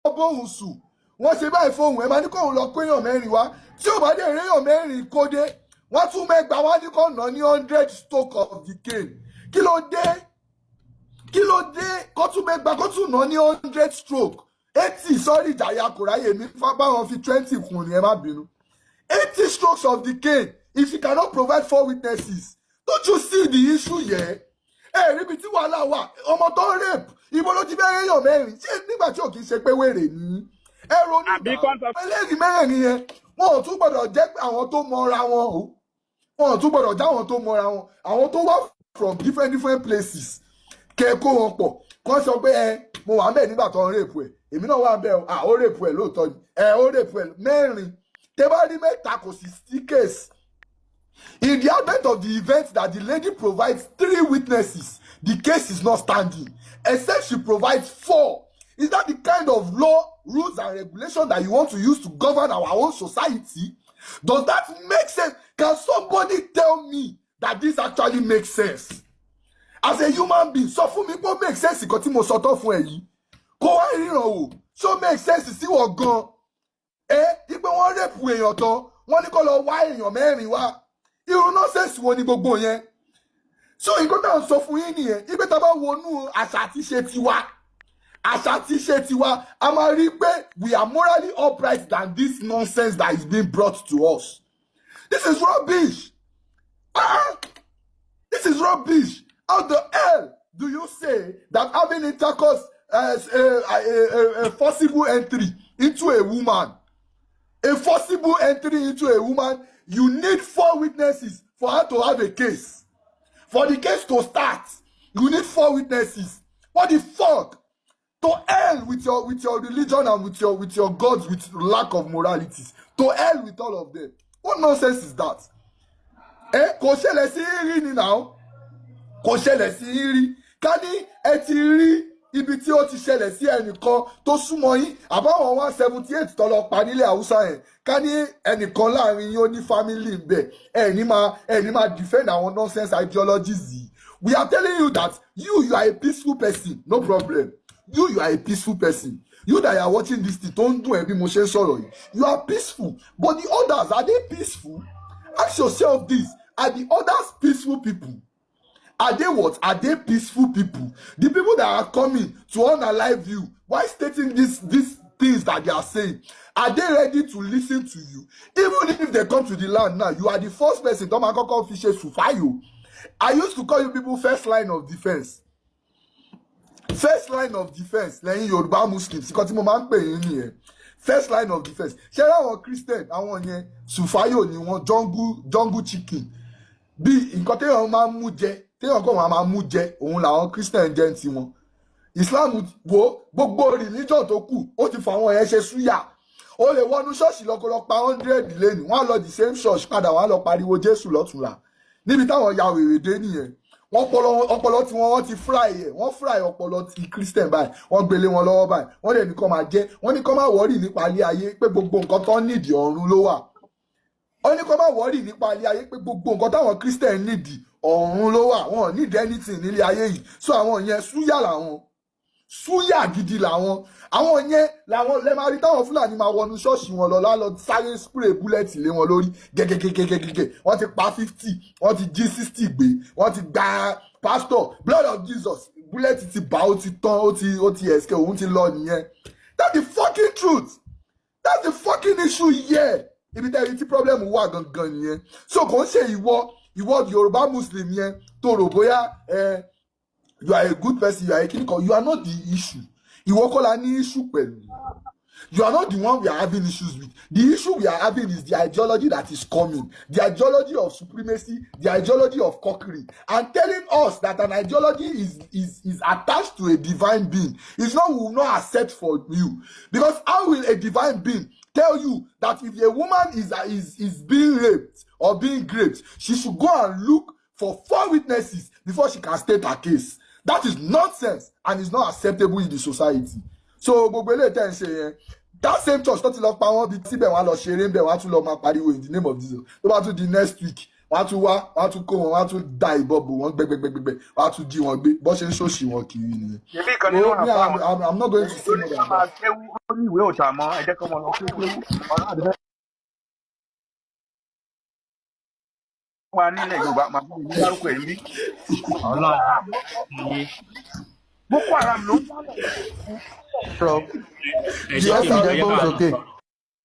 bóun sùn wọ́n ṣe báyìí fóun ẹ̀ máa ní kóun lọ péyàn mẹ́rin wá tí ò bá dé réyàn mẹ́rin kó dé wọ́n tún mẹ́gbàá wá ní kó nà ní 100 stroke of the cane kí ló dé kó tún mẹ́gbàá kó tún nà ní 100 stroke 80 sorry jàyà kò ráyè mi báwọn fi 20 kùn ní ẹ má bínú 80 strokes of the cane if you cannot provide 4 witnesses don't you see the issue here? Níbi tí wàhálà wà ọmọ tó ń rape ibo ló ti fẹ́ réyàn mẹ́rin ṣé nígbà tí ò kì í ṣe pé wèrè ní ronú ìgbà ẹlẹ́rìí mẹ́rin yẹn wọn ò tún gbọ́dọ̀ jẹ́ àwọn tó mọra wọn o wọn ò tún gbọ́dọ̀ já àwọn tó mọra wọn àwọn tó wá from different places kẹ́ẹ̀kọ́ wọn pọ̀ kọ́ sọ pé mo wà ń bẹ̀ nígbà tó ń rape ẹ̀ èmi náà wà ń bẹ̀ ó rape ẹ̀ lóòótọ́ ni ó rape ẹ̀ mẹ́rin tẹ́ bá rí mẹ́ta kò sí sí case. In the advent of the event that the lady provides 3 witnesses, the case is not standing, except she provides 4. Is that the kind of law, rules, and regulation that you want to use to govern our own society? Does that make sense? Can somebody tell me that this actually makes sense? As a human being, so fún mi kó make sense nǹkan tí mo sọ tán fún ẹ yìí. Kó wá ríran wò, so make sense sí wọ́n gan. Ipe wọ́n rape èèyàn tán, wọ́n ní kó lọ wá èèyàn mẹ́rin wá. Irú nonsense wo ni gbogbo yẹn? So nǹkan tá à ń sọ fún yín nìyẹn, ipe tá a bá wọnú àṣà àti ṣe tiwa, a máa rí pé we are morally upright than this nonsense that is being brought to us. This is rubbish. This is rubbish. How the hell do you say that having intercourse as a forcible entry into a woman, you need 4 witnesses for her to have a case. For the case to start, you need 4 witnesses. What the fuck? To hell with your religion and with your gods with lack of moralities. To hell with all of them. What nonsense is that? Kò ṣẹlẹ̀ sí rí ni now. Kò ṣẹlẹ̀ sí rí. Ká ní ẹ ti rí ibi tí ó ti ṣẹlẹ̀ sí ẹnìkan tó súnmọ́ yín àbáwọn 178 tó lọ pa nílẹ̀ Haúsá yẹn ká ní ẹnìkan láàrin yín ó ní family ń bẹ ẹ ní máa defend àwọn nonsense ideologies yìí. We are telling you that you are a peaceful person, no problem. You are a peaceful person. You that are watching this thing, don't do every motion sorrow. You are peaceful. But the others, are they peaceful? Ask yourself this. Are the others peaceful people? Are they what? Are they peaceful people? The people that are coming to unalive you, why stating these things that they are saying, are they ready to listen to you? Even if they come to the land now, you are the first person. I used to call you people first line of defense. First line of defense. Lẹ́yìn Yoruba Muslims. Because tí mo máa ń pè yín nìyẹn. First line of defense. Ṣé àwọn Christian, àwọn yẹn, Sufayo ni wọ́n, jungle chicken. Bí nǹkan téèyàn máa ń mú jẹ, téèyàn kọ́ wọn máa mú jẹ, òun làwọn Christian jẹ́ ti wọn. Islam wo gbogbo religion tó kù, ó ti fà wọn yẹn ṣe súyà. Ó lè wọnú ṣọ́ọ̀ṣì lọ́kọ́lọ́ pa 100 lẹ́nu. Wọ́n á lọ the same church padà, wọ́n á lọ pariwo Jésù lọ́tùnla. Níbi táwọn ya wèrè dé nìyẹn. Ọpọlọ tí wọ́n ti fry ẹ̀, wọ́n fry ọpọlọ ti Christian báyìí, wọ́n gbélé wọn lọ́wọ́ báyìí, wọ́n lè ní kó máa jẹ́, wọ́n ní kó máa wọ́rì nípa ilé ayé pé gbogbo nǹkan tó nídìí ọ̀run ló wà. Wọ́n ní kó máa wọ́rì nípa ilé ayé pé gbogbo nǹkan táwọn Christian nídìí ọ̀run ló wà, wọn ò need anything nílé ayé yìí. So àwọn yẹn súyà làwọn, súyà gidi làwọn. Àwọn yẹn làwọn lè máa rí táwọn Fúlàní máa wọnú ṣọ́ọ̀ṣì wọn lọ sáré spray bullet lé wọn lórí gẹ́gẹ́gẹ́gẹ́gẹ́. Wọ́n ti pa 50, wọ́n ti jí 60 gbé, wọ́n ti gba pastor blood of Jesus bullet ti bá ó ti tán ó ti escape òun ti lọ nìyẹn. That's the fucking truth. That's the fucking issue here. Ibi tẹ́lẹ̀ tí problem wà gangan nìyẹn. So kò ń ṣe ìwọ Yoruba Muslim yẹn tó rò bóyá you are a good person, you are a clinical, you are not the issue. Ìwọ kọ́ la ní issue pẹ̀lú. You are not the one we are having issues with. The issue we are having is the ideology that is coming. The ideology of supremacy, the ideology of cockery. And telling us that an ideology is attached to a divine being is not, we will not accept for you. Because how will a divine being tell you that if a woman is being raped or being raped, she should go and look for 4 witnesses before she can state her case? That is nonsense and is not acceptable in the society. So gbogbo eléyìí tẹ́ ń ṣe yẹn, that same church tó ti lọ pa wọ́n bí síbẹ̀ wọ́n á lọ ṣeré ń bẹ̀ wọ́n á tún lọ máa pariwo in the name of Jesus. Tó bá tún di next week wọ́n á tún wá wọ́n á tún kó wọn wọ́n á tún da ìbọn bò wọ́n gbẹgbẹgbẹgbẹ wọ́n á tún jí wọn gbé bọ́ ṣe ń ṣòṣì wọn kiri nìyẹn. I'm not going to say more than that. ó ní ìwé òòṣà mọ́ ẹ jẹ́ kọ́ mọ́ lọ kéwú ọ̀rọ̀ àdìbẹ́. wà nílẹ̀ Yorùbá máa fi ìlú dárúkọ ẹ̀ ní. Boko Haram ló ń bá lọ. ẹ jẹ́ kí n